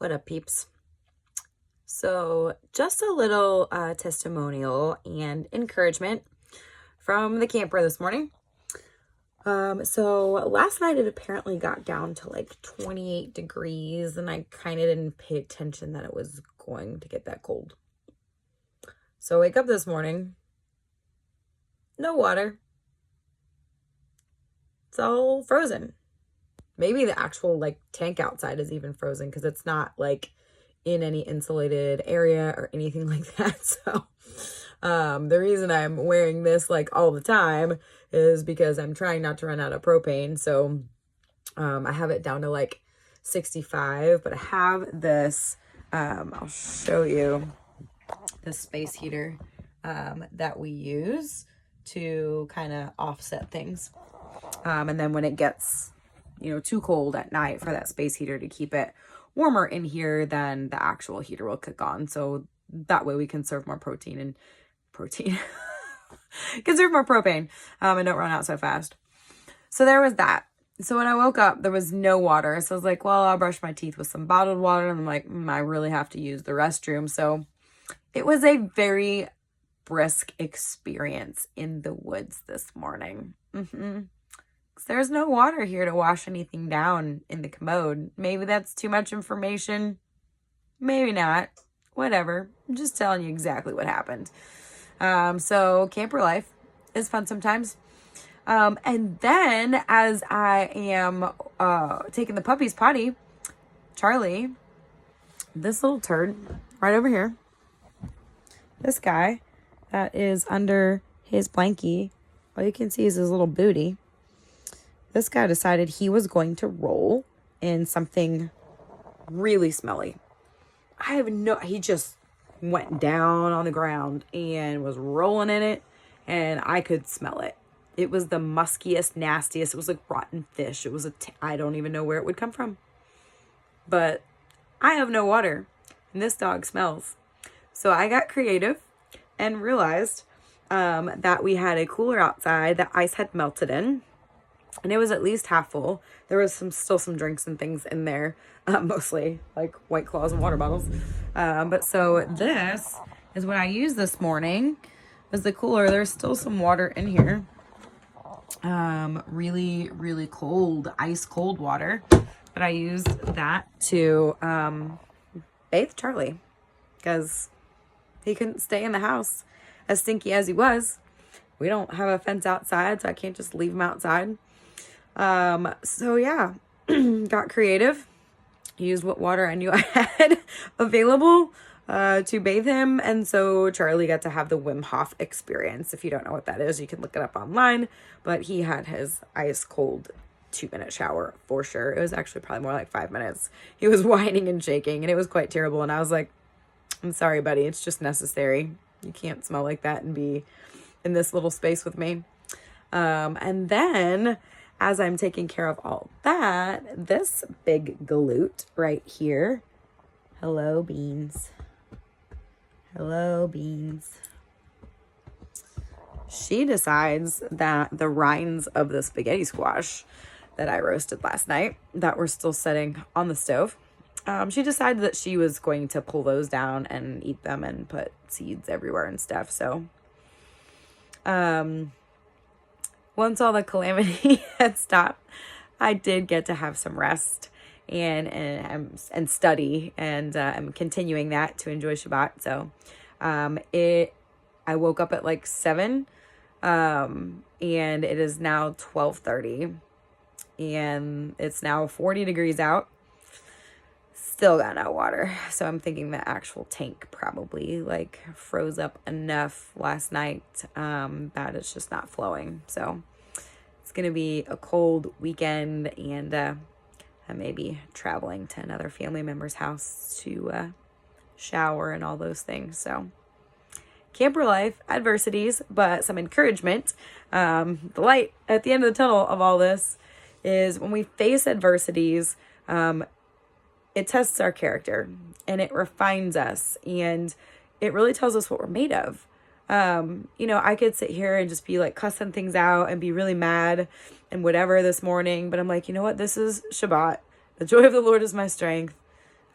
What up, peeps? So, just a little testimonial and encouragement from the camper this morning. So last night it apparently got down to like 28 degrees, and I kind of didn't pay attention that it was going to get that cold. So I wake up this morning, no water. It's all frozen. Maybe the actual like tank outside is even frozen because it's not like in any insulated area or anything like that. So the reason I'm wearing this like all the time is because I'm trying not to run out of propane. So I have it down to like 65, but I have this, I'll show you the space heater that we use to kind of offset things. And then when it gets, too cold at night for that space heater to keep it warmer in here, then the actual heater will kick on. So that way we can conserve more conserve more propane, and don't run out so fast. So there was that. So when I woke up, there was no water. So I was like, well, I'll brush my teeth with some bottled water. And I'm like, I really have to use the restroom. So it was a very brisk experience in the woods this morning. There's no water here to wash anything down in the commode. Maybe that's too much information. Maybe not. Whatever. I'm just telling you exactly what happened. So camper life is fun sometimes. And then as I am taking the puppy's potty, Charlie, this little turd right over here, this guy that is under his blankie, all you can see is his little booty. This guy decided he was going to roll in something really smelly. He just went down on the ground and was rolling in it, and I could smell it. It was the muskiest, nastiest. It was like rotten fish. It was I don't even know where it would come from. But I have no water, and this dog smells. So I got creative and realized that we had a cooler outside that ice had melted in. And it was at least half full. There was still some drinks and things in there, mostly like White Claws and water bottles. But so this is what I used this morning, was the cooler. There's still some water in here. Really, really cold, ice cold water. But I used that to bathe Charlie because he couldn't stay in the house as stinky as he was. We don't have a fence outside, so I can't just leave him outside. So yeah, got creative, used what water I knew I had available, to bathe him. And so Charlie got to have the Wim Hof experience. If you don't know what that is, you can look it up online, but he had his ice cold 2-minute shower for sure. It was actually probably more like 5 minutes. He was whining and shaking, and it was quite terrible. And I was like, I'm sorry, buddy. It's just necessary. You can't smell like that and be in this little space with me. And then as I'm taking care of all that, this big galoot right here, hello beans, she decides that the rinds of the spaghetti squash that I roasted last night that were still sitting on the stove, she decided that she was going to pull those down and eat them and put seeds everywhere and stuff. So once all the calamity had stopped, I did get to have some rest and study, and I'm continuing that to enjoy Shabbat. So I woke up at like 7, and it is now 12:30, and it's now 40 degrees out. Still got no water. So I'm thinking the actual tank probably like froze up enough last night that it's just not flowing. So it's going to be a cold weekend, and I may be traveling to another family member's house to shower and all those things. So camper life, adversities, but some encouragement. The light at the end of the tunnel of all this is when we face adversities, it tests our character and it refines us, and it really tells us what we're made of. I could sit here and just be like cussing things out and be really mad and whatever this morning, but I'm like, you know what? This is Shabbat. The joy of the Lord is my strength.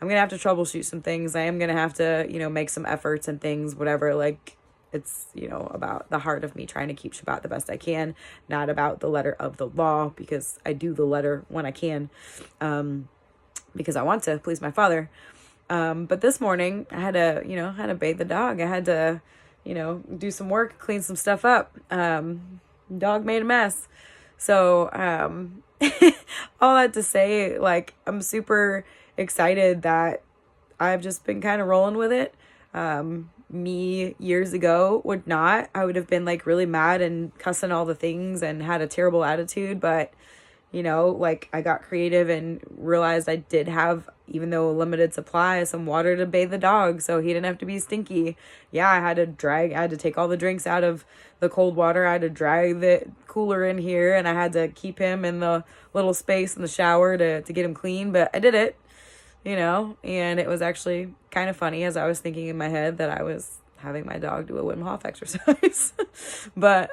I'm going to have to troubleshoot some things. I am going to have to, make some efforts and things, whatever. Like, it's, about the heart of me trying to keep Shabbat the best I can, not about the letter of the law, because I do the letter when I can, because I want to please my Father. But this morning I had to bathe the dog. I had to, do some work, clean some stuff up. Dog made a mess. So, all that to say, like, I'm super excited that I've just been kind of rolling with it. Me years ago would not. I would have been like really mad and cussing all the things and had a terrible attitude, but like I got creative and realized I did have, even though a limited supply, some water to bathe the dog so he didn't have to be stinky. Yeah, I had to take all the drinks out of the cold water. I had to drag the cooler in here, and I had to keep him in the little space in the shower to get him clean, but I did it, and it was actually kind of funny as I was thinking in my head that I was having my dog do a Wim Hof exercise. But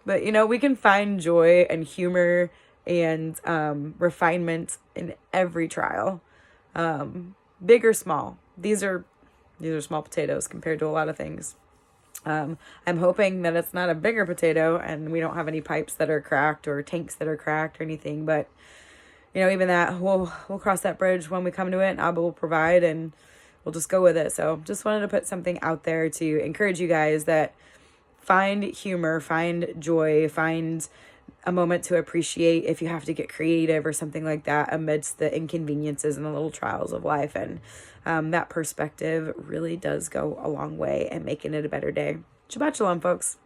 we can find joy and humor and refinement in every trial, big or small. These are small potatoes compared to a lot of things. I'm hoping that it's not a bigger potato and we don't have any pipes that are cracked or tanks that are cracked or anything, but even that, we'll cross that bridge when we come to it, and Abba will provide, and we'll just go with it. So just wanted to put something out there to encourage you guys that find humor, find joy, find a moment to appreciate if you have to get creative or something like that amidst the inconveniences and the little trials of life. And that perspective really does go a long way in making it a better day. Shabbat shalom, folks.